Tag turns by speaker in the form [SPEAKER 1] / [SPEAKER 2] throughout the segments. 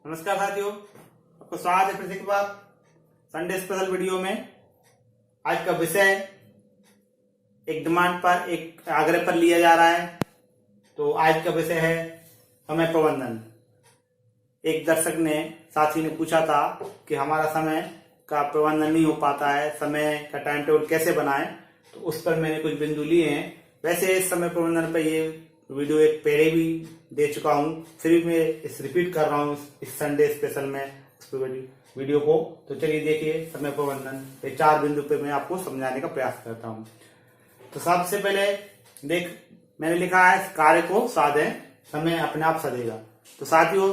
[SPEAKER 1] नमस्कार साथियों, आपको स्वागत है फिर से एक बार संडे स्पेशल वीडियो में। आज का विषय एक डिमांड पर, एक आग्रह पर लिया जा रहा है। तो आज का विषय है समय प्रबंधन। एक दर्शक ने, साथी ने पूछा था कि हमारा समय का प्रबंधन नहीं हो पाता है, समय का टाइम टेबल कैसे बनाएं। तो उस पर मैंने कुछ बिंदु लिए हैं। वैसे इस समय प्रबंधन पर ये वीडियो एक पहले भी दे चुका हूं, फिर भी मैं इस रिपीट कर रहा हूं इस संडे स्पेशल में उस वीडियो को। तो चलिए देखिए समय प्रबंधन, ये 4 बिंदु पे मैं आपको समझाने का प्रयास करता हूं। तो सबसे पहले मैंने लिखा है कार्य को साधें, समय अपने आप सधेगा। तो साथियों,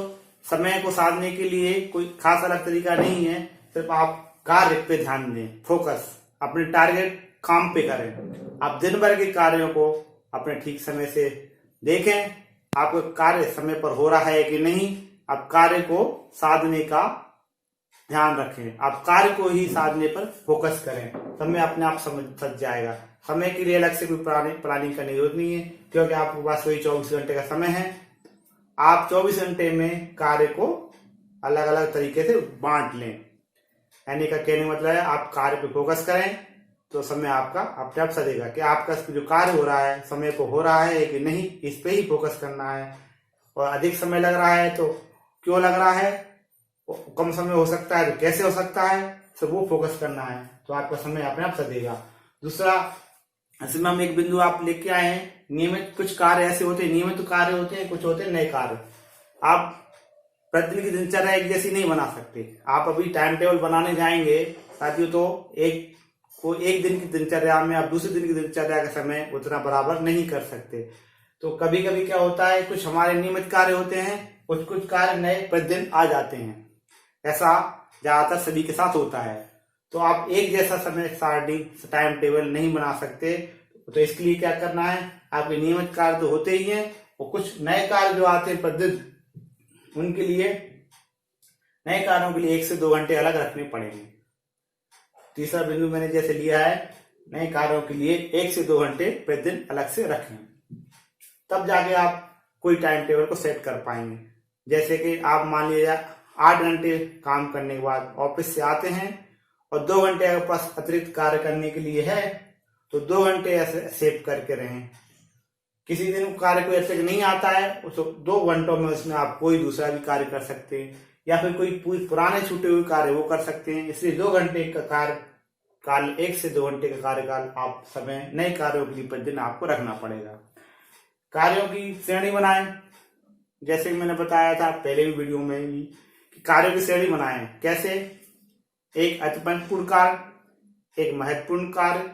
[SPEAKER 1] समय को साधने के लिए कोई खास अलग तरीका नहीं है, सिर्फ आप कार्य पे ध्यान दें, फोकस अपने टारगेट काम पे करें। आप दिन भर के कार्यों को अपने ठीक समय से देखें, आपका कार्य समय पर हो रहा है कि नहीं। आप कार्य को साधने का ध्यान रखें, आप कार्य को ही साधने पर फोकस करें, समय अपने आप सज जाएगा। समय के लिए अलग से कोई प्लानिंग करने की जरूरत नहीं है, क्योंकि आपके पास वही 24 घंटे का समय है। आप 24 घंटे में कार्य को अलग अलग तरीके से बांट लें। यानी का कहने मतलब है, आप कार्य पे फोकस करें तो समय आपका अपने आप सजेगा कि आपका जो कार्य हो रहा है समय पे हो रहा है कि नहीं, इस पे ही फोकस करना है। और अधिक समय लग रहा है तो क्यों लग रहा है, कम समय हो सकता है तो कैसे हो सकता है, सब वो फोकस करना है, तो आपका समय अपने आप सजेगा। दूसरा, इसमें हम एक बिंदु आप लेके आए हैं, नियमित कुछ कार्य ऐसे होते हैं, नियमित कार्य होते हैं, कुछ होते हैं नए कार्य। आप प्रतिदिन की दिनचर्या एक जैसी नहीं बना सकते। आप अभी टाइम टेबल बनाने जाएंगे साथियों, तो एक दिन की दिनचर्या में आप दूसरे दिन की दिनचर्या का समय उतना बराबर नहीं कर सकते। तो कभी कभी क्या होता है, कुछ हमारे नियमित कार्य होते हैं, कुछ कार्य नए प्रतिदिन आ जाते हैं। ऐसा ज्यादातर सभी के साथ होता है। तो आप एक जैसा समय सारणी टाइम टेबल नहीं बना सकते। तो इसके लिए क्या करना है, आपके नियमित कार्य तो होते ही हैं, और कुछ नए कार्य जो आते हैं प्रतिदिन, उनके लिए, नए कार्यों के लिए 1 से 2 घंटे अलग रखने पड़ेंगे। तीसरा बिंदु मैंने जैसे लिया है, नए कार्यों के लिए 1 से 2 घंटे प्रतिदिन अलग से रखें, तब जाके आप कोई टाइम टेबल को सेट कर पाएंगे। जैसे कि आप मान लीजिए 8 घंटे काम करने के बाद ऑफिस से आते हैं और 2 घंटे आपके पास अतिरिक्त कार्य करने के लिए है, तो 2 घंटे ऐसे सेव करके रहें। किसी दिन कार्य कोई अतिरिक्त नहीं आता है, तो 2 घंटों में उसमें आप कोई दूसरा भी कार्य कर सकते हैं, या फिर कोई पुराने छूटे हुए कार्य वो कर सकते हैं। इसलिए 2 घंटे का कार्यकाल, 1 से 2 घंटे का कार्यकाल आप समय नए कार्यों के लिए प्रतिदिन आपको रखना पड़ेगा। कार्यों की श्रेणी बनाएं, जैसे कि मैंने बताया था पहले भी वीडियो में भी, कि कार्यों की श्रेणी बनाएं। कैसे? एक अति महत्वपूर्ण कार्य, एक महत्वपूर्ण कार्य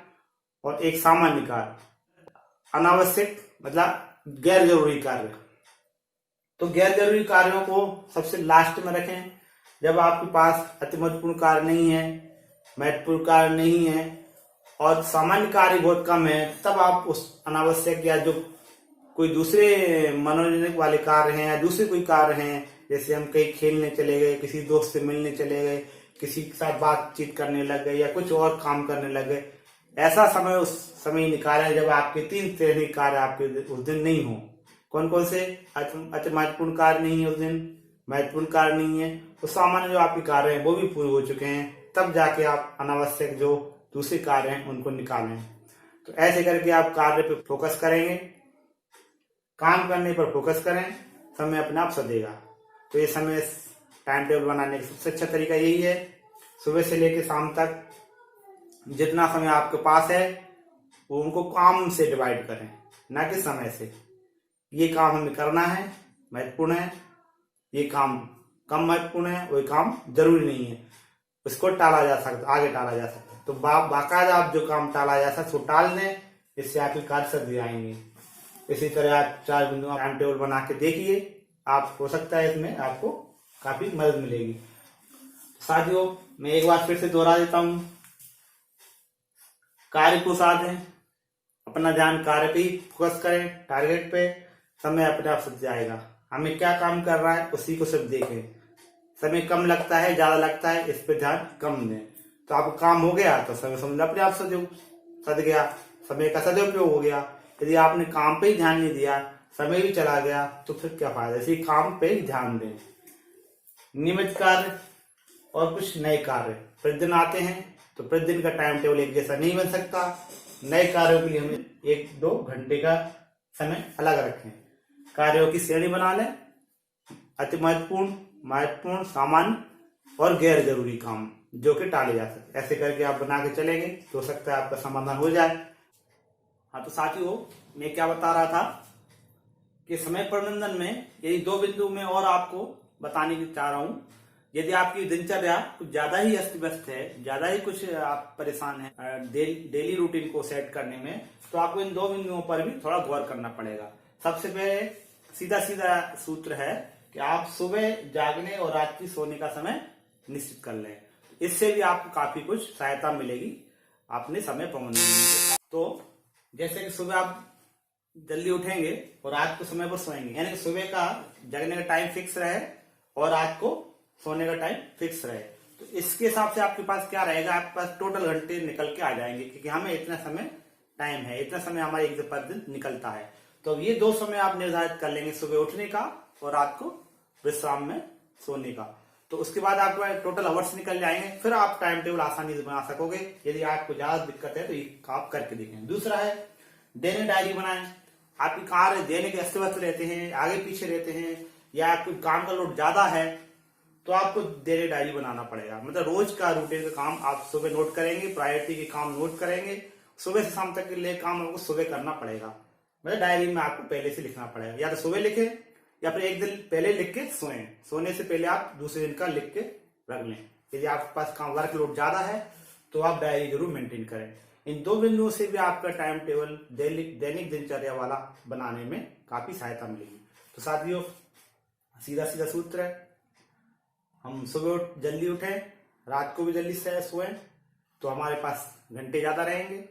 [SPEAKER 1] और एक सामान्य कार्य। अनावश्यक मतलब गैर जरूरी कार्य, तो गैर जरूरी कार्यों को सबसे लास्ट में रखें। जब आपके पास अति महत्वपूर्ण कार्य नहीं है, महत्वपूर्ण कार्य नहीं है और सामान्य कार्य बहुत कम है, तब आप उस अनावश्यक या जो कोई दूसरे मनोरंजन वाले कार्य हैं या दूसरे कोई कार्य हैं, जैसे हम कहीं खेलने चले गए, किसी दोस्त से मिलने चले गए, किसी के साथ बातचीत करने लग गए या कुछ और काम करने लग गए, ऐसा समय उस समय निकालें जब आपके 3 श्रेणी कार्य आपके उस दिन नहीं हो। कौन कौन से? अति महत्वपूर्ण कार्य नहीं है उस दिन, महत्वपूर्ण कार्य नहीं है, तो सामान्य जो आपके कार्य हैं वो भी पूरे हो चुके हैं, तब जाके आप अनावश्यक जो दूसरे कार्य हैं उनको निकालें। तो ऐसे करके आप कार्य पे फोकस करेंगे, काम करने पर फोकस करें, समय अपने आप सधेगा। तो ये समय टाइम टेबल बनाने का सबसे अच्छा तरीका यही है। सुबह से लेकर शाम तक जितना समय आपके पास है वो उनको काम से डिवाइड करें, ना कि समय से। ये काम हमें करना है, महत्वपूर्ण है, ये काम कम महत्वपूर्ण है, वही काम जरूरी नहीं है, उसको टाला जा सकता, आगे टाला जा सकता है। तो बाकायदा आप जो काम टाला जा सकता है उसको टाल दें, इससे आपके कार्य सध जाएंगे। इसी तरह आप 4 बिंदु टाइम टेबल बना के देखिए, आप हो सकता है इसमें आपको काफी मदद मिलेगी। साथियों, मैं एक बार फिर से दोहरा देता हूं, कार्य को साधें, अपना ध्यान कार्य पे ही फोकस करें, टारगेट पे, समय अपने आप सध जाएगा। हमें क्या काम कर रहा है उसी को सिर्फ देखें। समय कम लगता है, ज्यादा लगता है, इस पे ध्यान कम दें, तो आपको काम हो गया तो समय समझ अपने आप सध गया, समय का सदुपयोग हो गया। यदि आपने काम पे ही ध्यान नहीं दिया, समय भी चला गया, तो फिर क्या फायदा। इसी काम पे ही ध्यान दें। नियमित कार्य और कुछ नए कार्य प्रतिदिन आते हैं, तो प्रतिदिन का टाइम टेबल एक जैसा नहीं बन सकता। नए कार्यों के लिए हमें 1-2 घंटे का समय अलग रखें। कार्यों की श्रेणी बना लें, अति महत्वपूर्ण, महत्वपूर्ण, सामान्य और गैर जरूरी काम जो कि टाले जा सकते। ऐसे करके आप बना के चलेंगे तो हो सकता है आपका समाधान हो जाए। हाँ, तो साथियों, मैं क्या बता रहा था कि समय प्रबंधन में यही 2 बिंदु में और आपको बताने की चाह रहा हूं। यदि आपकी दिनचर्या कुछ ज्यादा ही अस्त व्यस्त है, ज्यादा ही कुछ आप परेशान हैं डेली रूटीन को सेट करने में, तो आपको इन 2 बिंदुओं पर भी थोड़ा गौर करना पड़ेगा। सबसे पहले सीधा सीधा सूत्र है कि आप सुबह जागने और रात्रि सोने का समय निश्चित कर लें। इससे भी आपको काफी कुछ सहायता मिलेगी अपने समय प्रबंधन में। तो जैसे कि सुबह आप जल्दी उठेंगे और रात को समय पर सोएंगे, यानी कि सुबह का जगने का टाइम फिक्स रहे और रात को सोने का टाइम फिक्स रहे, तो इसके हिसाब से आपके पास क्या रहेगा, आपके पास टोटल घंटे निकल के आ जाएंगे, क्योंकि हमें इतना समय टाइम है, इतना समय हमारे एक दिन निकलता है। तो ये 2 समय आप निर्धारित कर लेंगे, सुबह उठने का और रात को विश्राम में सोने का। तो उसके बाद आपके टोटल आवर्स निकल जाएंगे, फिर आप टाइम टेबल आसानी से बना सकोगे। यदि आपको ज्यादा दिक्कत है तो ये आप करके देखें। दूसरा है दैनिक डायरी बनाएं। आपके कार्य दैनिक अस्त व्यस्त रहते हैं, आगे पीछे रहते हैं, या कोई काम का लोड ज्यादा है, तो आपको दैनिक डायरी बनाना पड़ेगा। मतलब रोज का रूटीन का काम आप सुबह नोट करेंगे, प्रायोरिटी के काम नोट करेंगे, सुबह से शाम तक के लिए काम आपको सुबह करना पड़ेगा। मतलब डायरी में आपको पहले से लिखना पड़ेगा, या तो सुबह लिखे या फिर एक दिन पहले लिख के सोएं। सोने से पहले आप दूसरे दिन का लिख के रख लें। यदि आपके पास काम वर्क लोड ज्यादा है तो आप डायरी जरूर मेंटेन करें। इन 2 बिंदुओं से भी आपका टाइम टेबल दैनिक दिनचर्या वाला बनाने में काफी सहायता मिलेगी। तो साथियों, सीधा सीधा सूत्र है, हम सुबह जल्दी उठें, रात को भी जल्दी से सोएं, तो हमारे पास घंटे ज्यादा रहेंगे।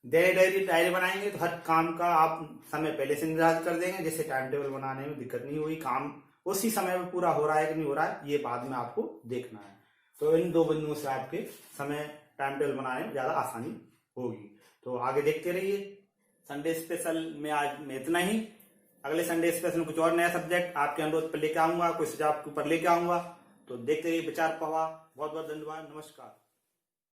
[SPEAKER 1] डायरी बनाएंगे तो हर काम का आप समय पहले से निर्धारित कर देंगे, जिससे टाइम टेबल बनाने में दिक्कत नहीं हुई। काम उसी समय में पूरा हो रहा है कि नहीं हो रहा है, ये बाद में आपको देखना है। तो इन 2 बिंदुओं से आपके समय टाइम टेबल बनाने में ज्यादा आसानी होगी। तो आगे देखते रहिए। संडे स्पेशल में आज में इतना ही। अगले संडे स्पेशल में कुछ और नया सब्जेक्ट आपके अनुरोध पर लेके आऊंगा, कोई सुझाव के ऊपर लेके आऊंगा। तो देखते रहिए विचार प्रवाह। बहुत बहुत धन्यवाद, नमस्कार।